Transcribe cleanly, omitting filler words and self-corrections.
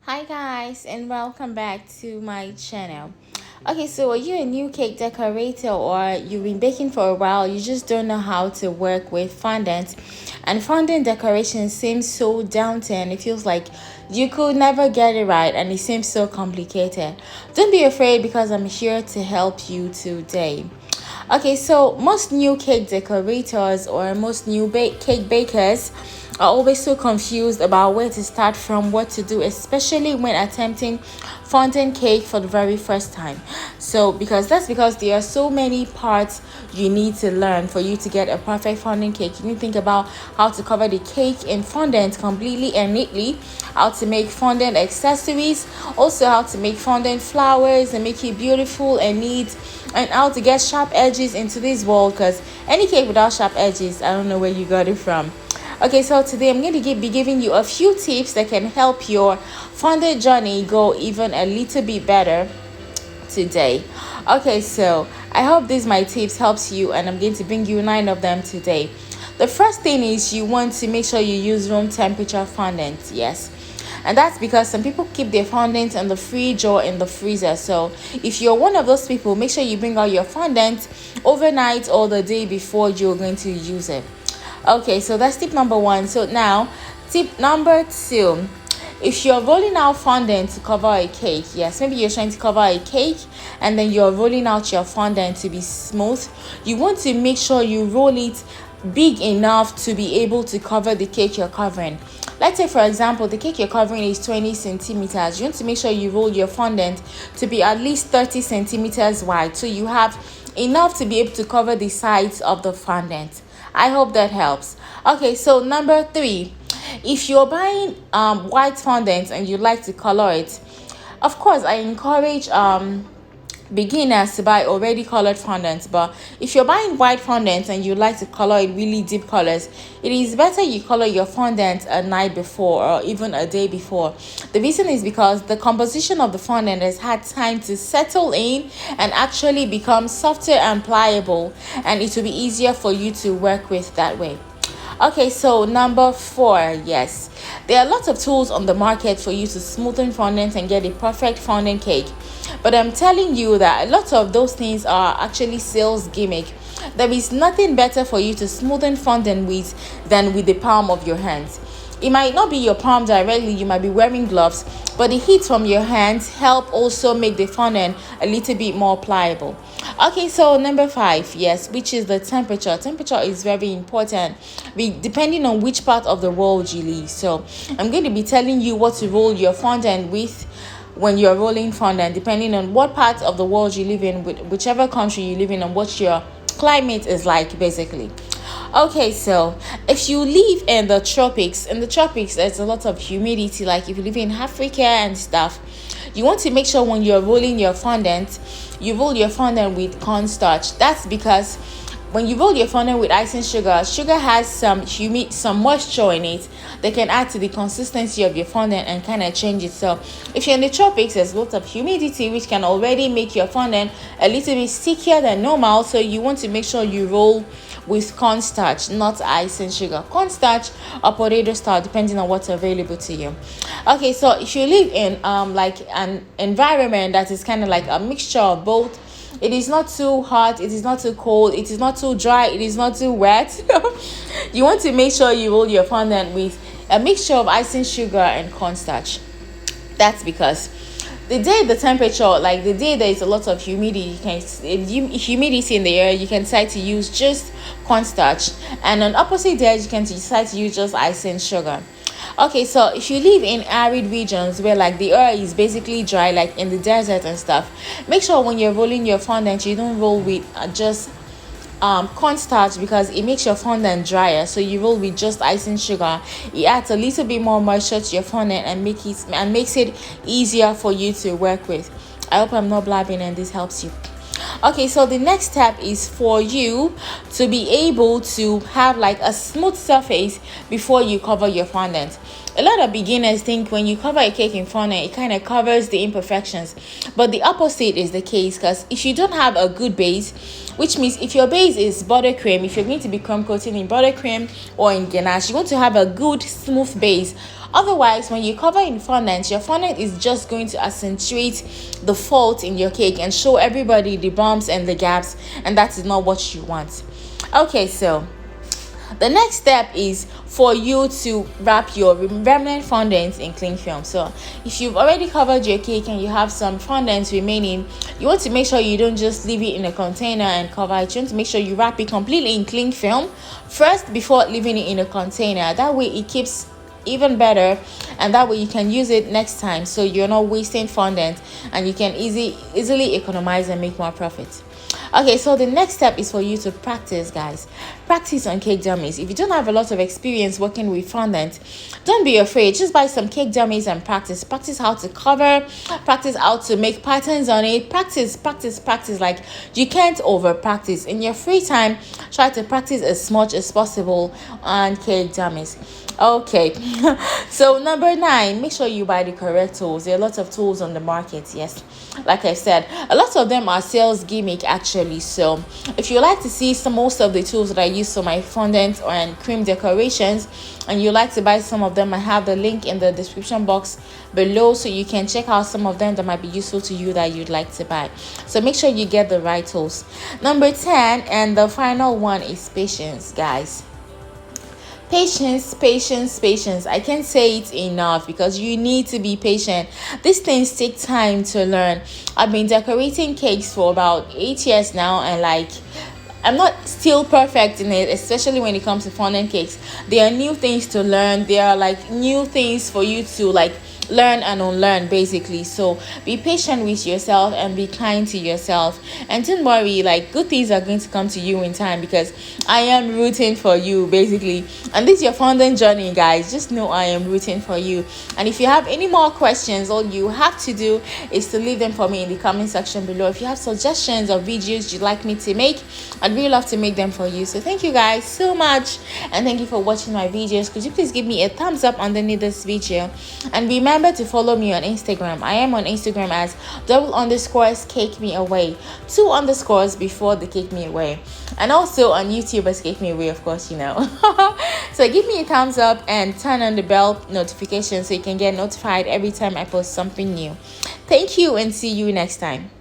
Hi guys, and welcome back to my channel. Okay, so are you a new cake decorator, or you've been baking for a while, you just don't know how to work with fondant, and fondant decoration seems so daunting? It feels like you could never get it right and it seems so complicated. Don't be afraid, because I'm here to help you today. Okay, so most new cake decorators or most new cake bakers are always so confused about where to start from, what to do, especially when attempting fondant cake for the very first time. So because there are so many parts you need to learn for you to get a perfect fondant cake. You need to think about how to cover the cake in fondant completely and neatly, how to make fondant accessories, also how to make fondant flowers and make it beautiful and neat, and how to get sharp edges into this world, because any cake without sharp edges, I don't know where you got it from. Okay, so today I'm going to be giving you a few tips that can help your fondant journey go even a little bit better today. Okay, so I hope these my tips helps you, and I'm going to bring you 9 of them today. The first thing is you want to make sure you use room temperature fondant. Yes, and that's because some people keep their fondant in the fridge or in the freezer. So if you're one of those people, make sure you bring out your fondant overnight or the day before you're going to use it. Okay, so that's tip number 1. So now tip number 2, if you're rolling out fondant to cover a cake, yes, maybe you're trying to cover a cake and then you're rolling out your fondant to be smooth, you want to make sure you roll it big enough to be able to cover the cake you're covering. Let's say, for example, the cake you're covering is 20 centimeters. You want to make sure you roll your fondant to be at least 30 centimeters wide, so you have enough to be able to cover the sides of the fondant. I hope that helps. Okay, so number 3, if you're buying white fondant and you like to color it, of course I encourage beginners to buy already colored fondant. But if you're buying white fondant and you like to color it really deep colors, it is better you color your fondant a night before or even a day before. The reason is because the composition of the fondant has had time to settle in and actually become softer and pliable, and it will be easier for you to work with that way. Okay, so number 4, yes, there are lots of tools on the market for you to smoothen fondant and get a perfect fondant cake, but I'm telling you that a lot of those things are actually sales gimmick. There is nothing better for you to smoothen fondant with than with the palm of your hands. It might not be your palm directly, you might be wearing gloves, but the heat from your hands help also make the fondant a little bit more pliable. Okay, so number 5, yes, which is the temperature. Temperature is very important, depending on which part of the world you live. So I'm going to be telling you what to roll your fondant with when you're rolling fondant, depending on what part of the world you live in, whichever country you live in, and what your climate is like, basically. Okay, so if you live in the tropics, there's a lot of humidity. Like if you live in Africa and stuff, you want to make sure when you're rolling your fondant, you roll your fondant with cornstarch. That's because when you roll your fondant with icing sugar, sugar has some moisture in it that can add to the consistency of your fondant and kind of change it. So if you're in the tropics, there's lots of humidity, which can already make your fondant a little bit stickier than normal. So you want to make sure you roll with cornstarch, not icing sugar. Cornstarch or potato starch, depending on what's available to you. Okay, so if you live in like an environment that is kind of like a mixture of both, it is not too hot, it is not too cold, it is not too dry, it is not too wet, you want to make sure you roll your fondant with a mixture of icing sugar and cornstarch. That's because the day the temperature, like the day there is a lot of humidity, humidity in the air, you can decide to use just cornstarch, and on opposite days you can decide to use just icing sugar. Okay, so if you live in arid regions where like the air is basically dry, like in the desert and stuff, make sure when you're rolling your fondant you don't roll with just cornstarch, because it makes your fondant drier. So you roll with just icing sugar. It adds a little bit more moisture to your fondant and makes it easier for you to work with. I hope I'm not blabbing and this helps you. Okay, so the next step is for you to be able to have like a smooth surface before you cover your fondant. A lot of beginners think when you cover a cake in fondant, it kind of covers the imperfections, but the opposite is the case, because if you don't have a good base, which means if your base is buttercream, if you're going to be crumb coating in buttercream or in ganache, you want to have a good smooth base Otherwise, when you cover in fondant, your fondant is just going to accentuate the fault in your cake and show everybody the bumps and the gaps, and that is not what you want. Okay, so the next step is for you to wrap your remnant fondant in cling film. So if you've already covered your cake and you have some fondant remaining, you want to make sure you don't just leave it in a container and cover it. You want to make sure you wrap it completely in cling film first before leaving it in a container. That way it keeps even better, and that way you can use it next time, so you're not wasting fondant and you can easily economize and make more profit. Okay, so the next step is for you to practice, guys. Practice on cake dummies. If you don't have a lot of experience working with fondant, don't be afraid. Just buy some cake dummies and practice. Practice how to cover, practice how to make patterns on it. Practice. Like, you can't over practice. In your free time, try to practice as much as possible on cake dummies. Okay, so number 9, make sure you buy the correct tools. There are lots of tools on the market. Yes, like I said, a lot of them are sales gimmick actually. So if you like to see most of the tools that I use for my fondant and cream decorations, and you like to buy some of them, I have the link in the description box below, so you can check out some of them that might be useful to you that you'd like to buy. So make sure you get the right tools. Number 10, and the final one, is patience, guys. Patience. I can't say it enough, because you need to be patient. These things take time to learn. I've been decorating cakes for about 8 years now, and like, I'm not still perfect in it, especially when it comes to fondant cakes. There are new things to learn. There are like new things for you to like learn and unlearn, basically. So be patient with yourself and be kind to yourself, and don't worry, like, good things are going to come to you in time, because I am rooting for you, basically. And this is your fondant journey, guys. Just know I am rooting for you. And if you have any more questions, all you have to do is to leave them for me in the comment section below. If you have suggestions or videos you'd like me to make, I'd really love to make them for you. So thank you guys so much, and thank you for watching my videos. Could you please give me a thumbs up underneath this video, and remember to follow me on Instagram. I am on Instagram as _cake me away, 2 underscores before the cake me away, and also on YouTube as cake me away, of course, you know. So give me a thumbs up and turn on the bell notification so you can get notified every time I post something new. Thank you, and see you next time.